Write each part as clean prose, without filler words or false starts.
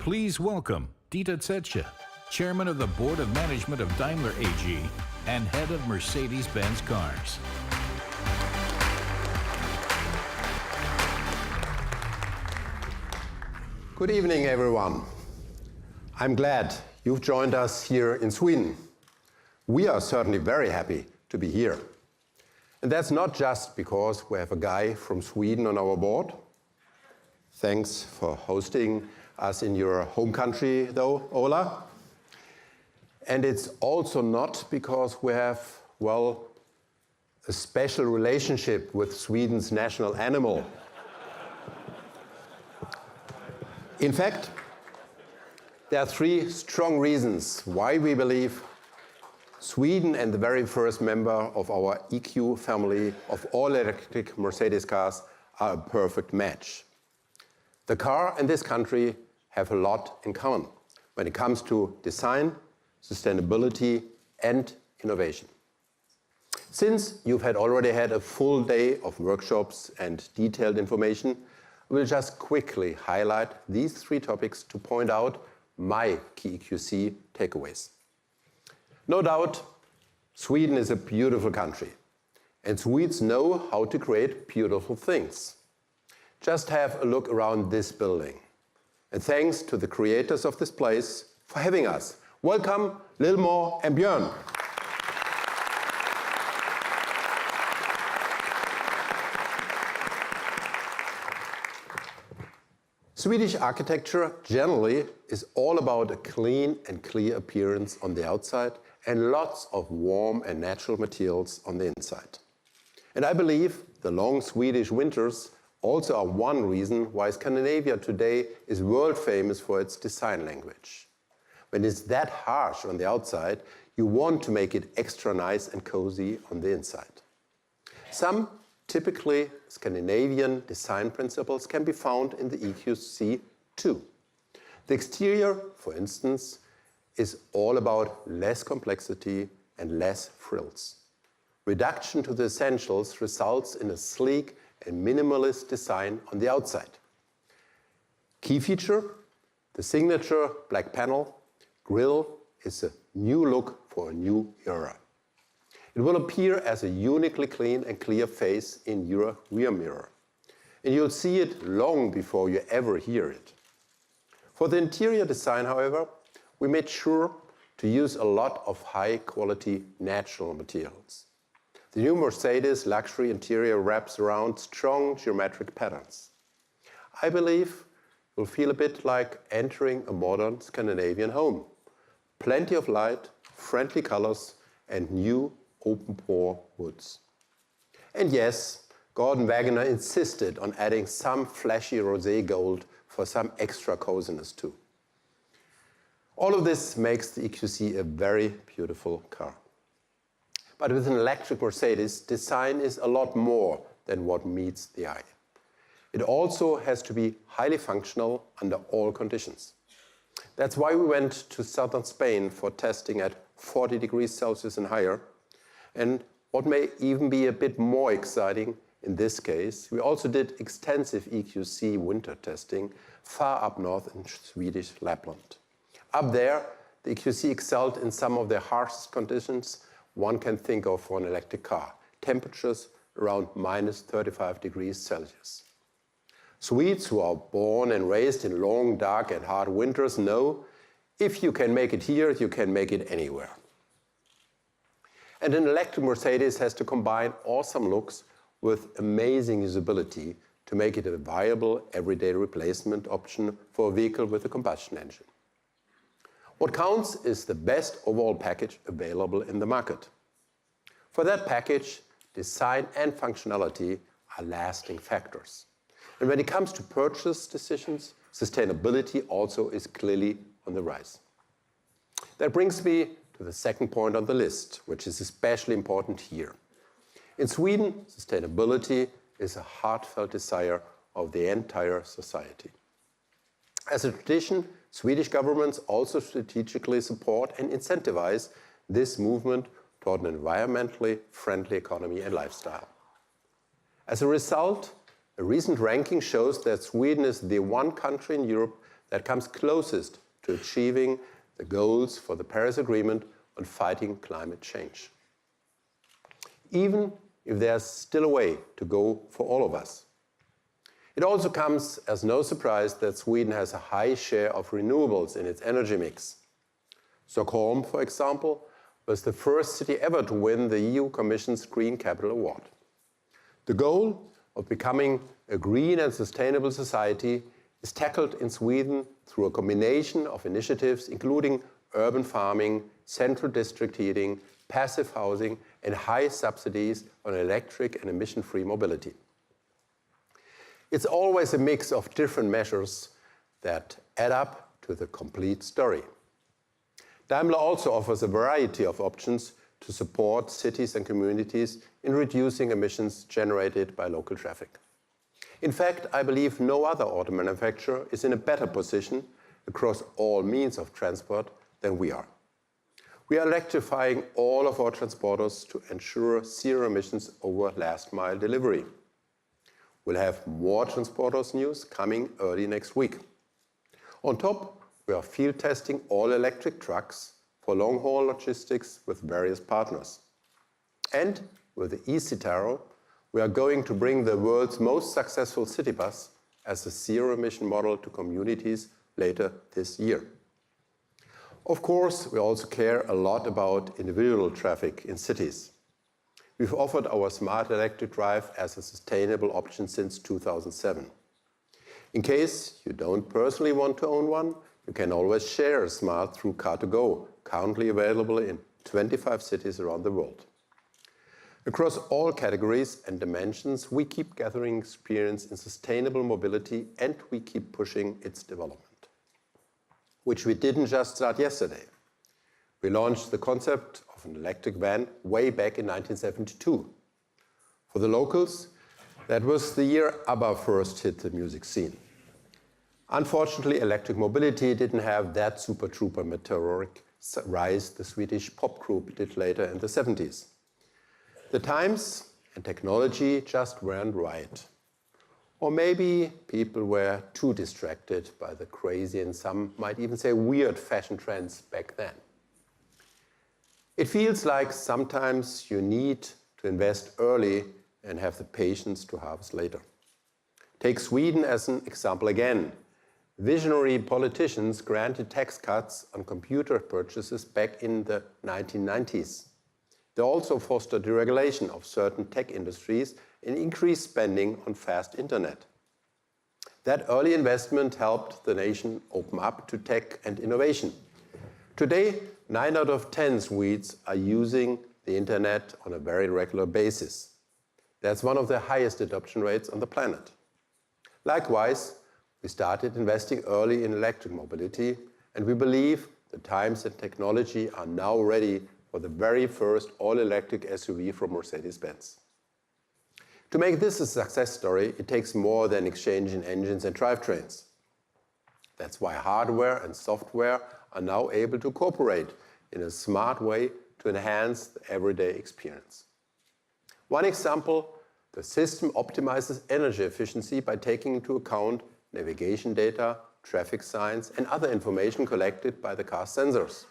Please welcome Dieter Zetsche, Chairman of the Board of Management of Daimler AG and Head of Mercedes-Benz Cars. Good evening, everyone. I'm glad you've joined us here in Sweden. We are certainly very happy to be here. And that's not just because we have a guy from Sweden on our board. Thanks for hosting us in your home country, though, Ola. And it's also not because we have, well, a special relationship with Sweden's national animal. In fact, there are three strong reasons why we believe Sweden and the very first member of our EQ family of all-electric Mercedes cars are a perfect match. The car and this country have a lot in common when it comes to design, sustainability, and innovation. Since you've already had a full day of workshops and detailed information, we'll just quickly highlight these three topics to point out my key EQC takeaways. No doubt, Sweden is a beautiful country, and Swedes know how to create beautiful things. Just have a look around this building. And thanks to the creators of this place for having us. Welcome, Lillemor and Björn. Swedish architecture generally is all about a clean and clear appearance on the outside and lots of warm and natural materials on the inside. And I believe the long Swedish winters also are one reason why Scandinavia today is world famous for its design language. When it's that harsh on the outside, you want to make it extra nice and cozy on the inside. Some typically Scandinavian design principles can be found in the EQC too. The exterior, for instance, is all about less complexity and less frills. Reduction to the essentials results in a sleek and minimalist design on the outside. Key feature, the signature black panel grille is a new look for a new era. It will appear as a uniquely clean and clear face in your rear mirror. And you'll see it long before you ever hear it. For the interior design, however, we made sure to use a lot of high-quality natural materials. The new Mercedes luxury interior wraps around strong geometric patterns. I believe you'll feel a bit like entering a modern Scandinavian home. Plenty of light, friendly colors, and new open-pore woods. And yes, Gordon Wagener insisted on adding some flashy rosé gold for some extra coziness too. All of this makes the EQC a very beautiful car. But with an electric Mercedes, design is a lot more than what meets the eye. It also has to be highly functional under all conditions. That's why we went to southern Spain for testing at 40 degrees Celsius and higher. And what may even be a bit more exciting in this case, we also did extensive EQC winter testing far up north in Swedish Lapland. Up there, the EQC excelled in some of the harshest conditions one can think of for an electric car, temperatures around -35 degrees Celsius. Swedes who are born and raised in long, dark and hard winters know if you can make it here, you can make it anywhere. And an electric Mercedes has to combine awesome looks with amazing usability to make it a viable everyday replacement option for a vehicle with a combustion engine. What counts is the best overall package available in the market. For that package, design and functionality are lasting factors. And when it comes to purchase decisions, sustainability also is clearly on the rise. That brings me to the second point on the list, which is especially important here. In Sweden, sustainability is a heartfelt desire of the entire society. As a tradition, Swedish governments also strategically support and incentivize this movement toward an environmentally friendly economy and lifestyle. As a result, a recent ranking shows that Sweden is the one country in Europe that comes closest to achieving the goals for the Paris Agreement on fighting climate change. Even if there's still a way to go for all of us. It also comes as no surprise that Sweden has a high share of renewables in its energy mix. Stockholm, for example, was the first city ever to win the EU Commission's Green Capital Award. The goal of becoming a green and sustainable society is tackled in Sweden through a combination of initiatives including urban farming, central district heating, passive housing, and high subsidies on electric and emission-free mobility. It's always a mix of different measures that add up to the complete story. Daimler also offers a variety of options to support cities and communities in reducing emissions generated by local traffic. In fact, I believe no other auto manufacturer is in a better position across all means of transport than we are. We are electrifying all of our transporters to ensure zero emissions over last-mile delivery. We'll have more transporters news coming early next week. On top, we are field testing all electric trucks for long-haul logistics with various partners. And with the eCitaro, we are going to bring the world's most successful city bus as a zero-emission model to communities later this year. Of course, we also care a lot about individual traffic in cities. We've offered our smart electric drive as a sustainable option since 2007. In case you don't personally want to own one, you can always share a smart through Car2Go, currently available in 25 cities around the world. Across all categories and dimensions, we keep gathering experience in sustainable mobility and we keep pushing its development, which we didn't just start yesterday. We launched the concept of an electric van way back in 1972. For the locals, that was the year ABBA first hit the music scene. Unfortunately, electric mobility didn't have that super-trooper meteoric rise the Swedish pop group did later in the 70s. The times and technology just weren't right. Or maybe people were too distracted by the crazy and some might even say weird fashion trends back then. It feels like sometimes you need to invest early and have the patience to harvest later. Take Sweden as an example again. Visionary politicians granted tax cuts on computer purchases back in the 1990s. They also fostered deregulation of certain tech industries and increased spending on fast internet. That early investment helped the nation open up to tech and innovation. Today, 9 out of 10 Swedes are using the internet on a very regular basis. That's one of the highest adoption rates on the planet. Likewise, we started investing early in electric mobility, and we believe the times and technology are now ready for the very first all-electric SUV from Mercedes-Benz. To make this a success story, it takes more than exchanging engines and drivetrains. That's why hardware and software are now able to cooperate in a smart way to enhance the everyday experience. One example, the system optimizes energy efficiency by taking into account navigation data, traffic signs, and other information collected by the car's sensors.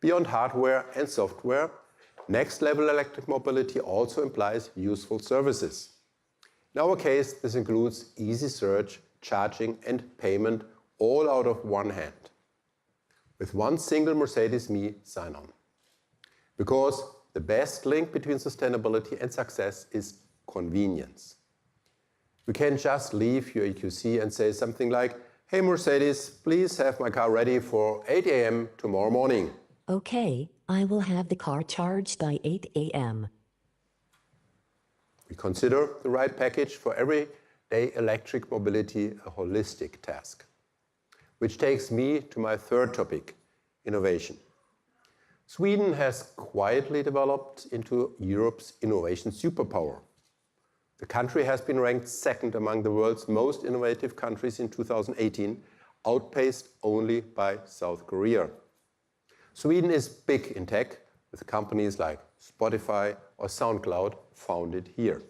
Beyond hardware and software, next-level electric mobility also implies useful services. In our case, this includes easy search, charging, and payment all out of one hand, with one single Mercedes Me sign-on. Because the best link between sustainability and success is convenience. You can't just leave your EQC and say something like, "Hey Mercedes, please have my car ready for 8 a.m. tomorrow morning." Okay, I will have the car charged by 8 a.m. We consider the right package for everyday electric mobility a holistic task. Which takes me to my third topic, innovation. Sweden has quietly developed into Europe's innovation superpower. The country has been ranked second among the world's most innovative countries in 2018, outpaced only by South Korea. Sweden is big in tech, with companies like Spotify or SoundCloud founded here.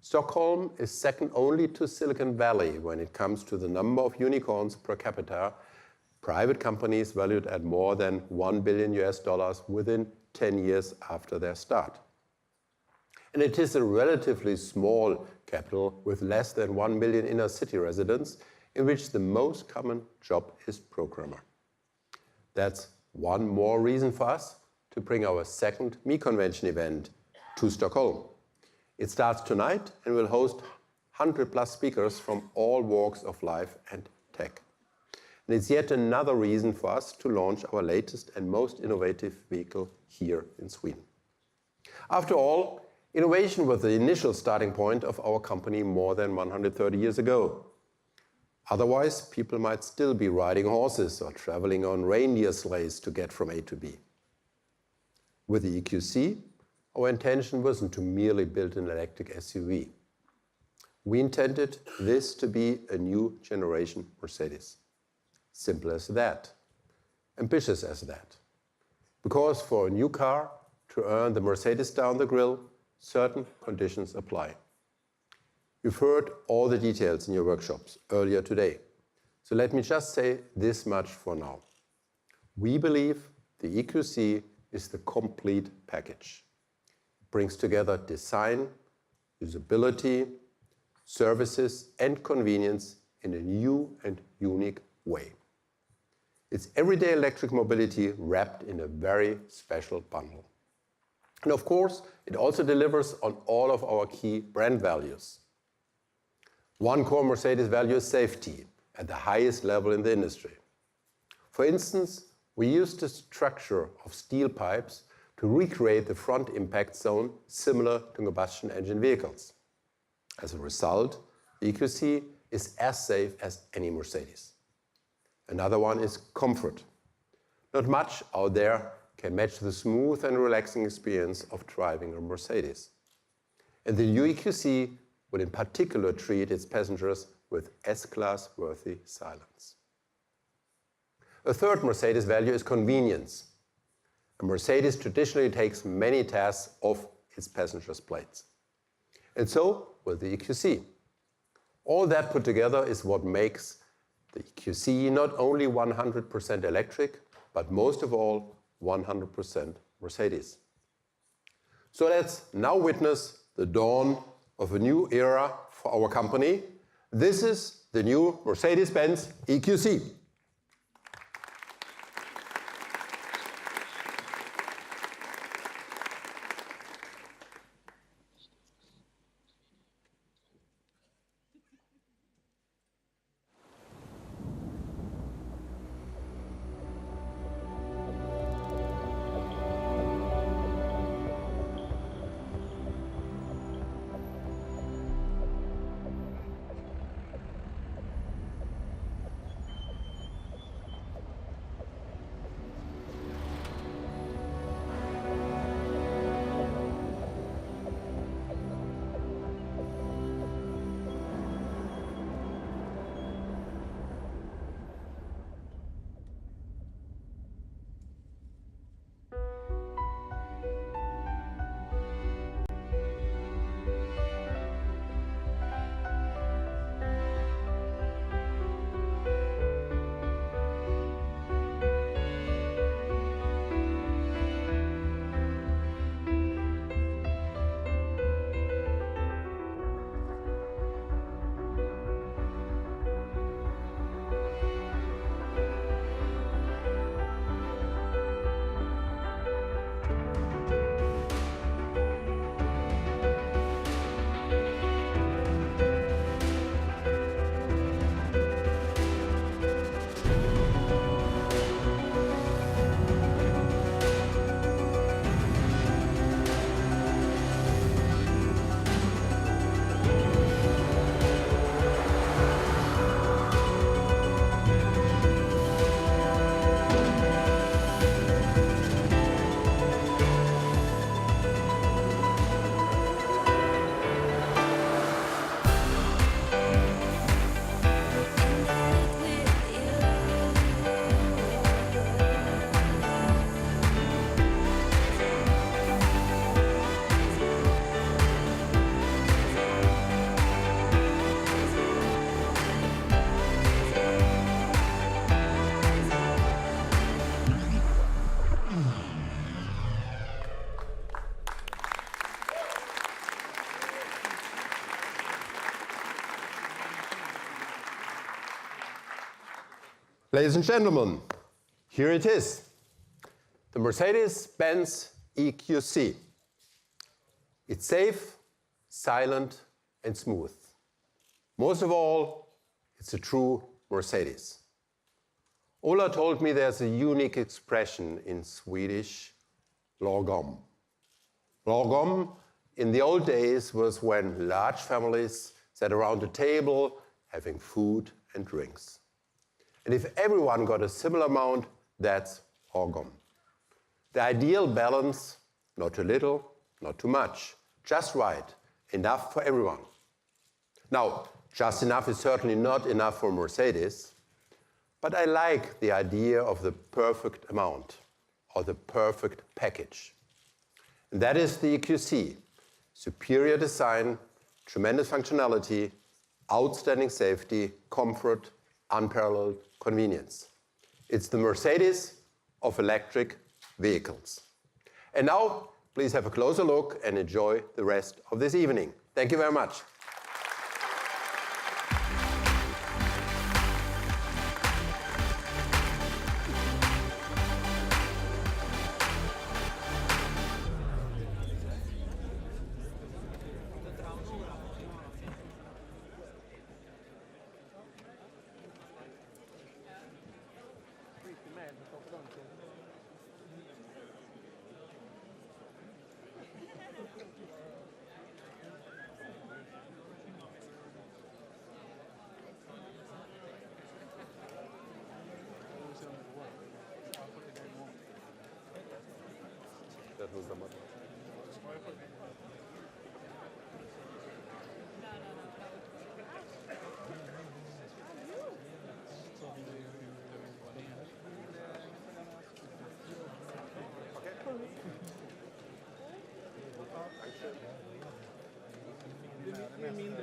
Stockholm is second only to Silicon Valley when it comes to the number of unicorns per capita, private companies valued at more than $1 billion within 10 years after their start. And it is a relatively small capital with less than 1 million inner city residents, in which the most common job is programmer. That's one more reason for us to bring our second Me Convention event to Stockholm. It starts tonight and will host 100+ speakers from all walks of life and tech. And it's yet another reason for us to launch our latest and most innovative vehicle here in Sweden. After all, innovation was the initial starting point of our company more than 130 years ago. Otherwise, people might still be riding horses or traveling on reindeer sleighs to get from A to B. With the EQC, our intention wasn't to merely build an electric SUV. We intended this to be a new generation Mercedes. Simple as that. Ambitious as that. Because for a new car to earn the Mercedes down the grill, certain conditions apply. You've heard all the details in your workshops earlier today. So let me just say this much for now. We believe the EQC is the complete package. It brings together design, usability, services, and convenience in a new and unique way. It's everyday electric mobility wrapped in a very special bundle. And of course, it also delivers on all of our key brand values. One core Mercedes value is safety at the highest level in the industry. For instance, we used the structure of steel pipes to recreate the front impact zone similar to combustion engine vehicles. As a result, the EQC is as safe as any Mercedes. Another one is comfort. Not much out there can match the smooth and relaxing experience of driving a Mercedes. And the new EQC will in particular treat its passengers with S-Class worthy silence. A third Mercedes value is convenience. A Mercedes traditionally takes many tasks off its passengers' plates. And so will the EQC. All that put together is what makes the EQC not only 100% electric, but most of all, 100% Mercedes. So let's now witness the dawn of a new era for our company. This is the new Mercedes-Benz EQC. Ladies and gentlemen, here it is, the Mercedes-Benz EQC. It's safe, silent, and smooth. Most of all, it's a true Mercedes. Ola told me there's a unique expression in Swedish, lagom. Lagom in the old days was when large families sat around a table having food and drinks. And if everyone got a similar amount, that's lagom. The ideal balance, not too little, not too much, just right, enough for everyone. Now, just enough is certainly not enough for Mercedes, but I like the idea of the perfect amount or the perfect package. And that is the EQC. Superior design, tremendous functionality, outstanding safety, comfort, unparalleled convenience. It's the Mercedes of electric vehicles. And now, please have a closer look and enjoy the rest of this evening. Thank you very much. Det är mindre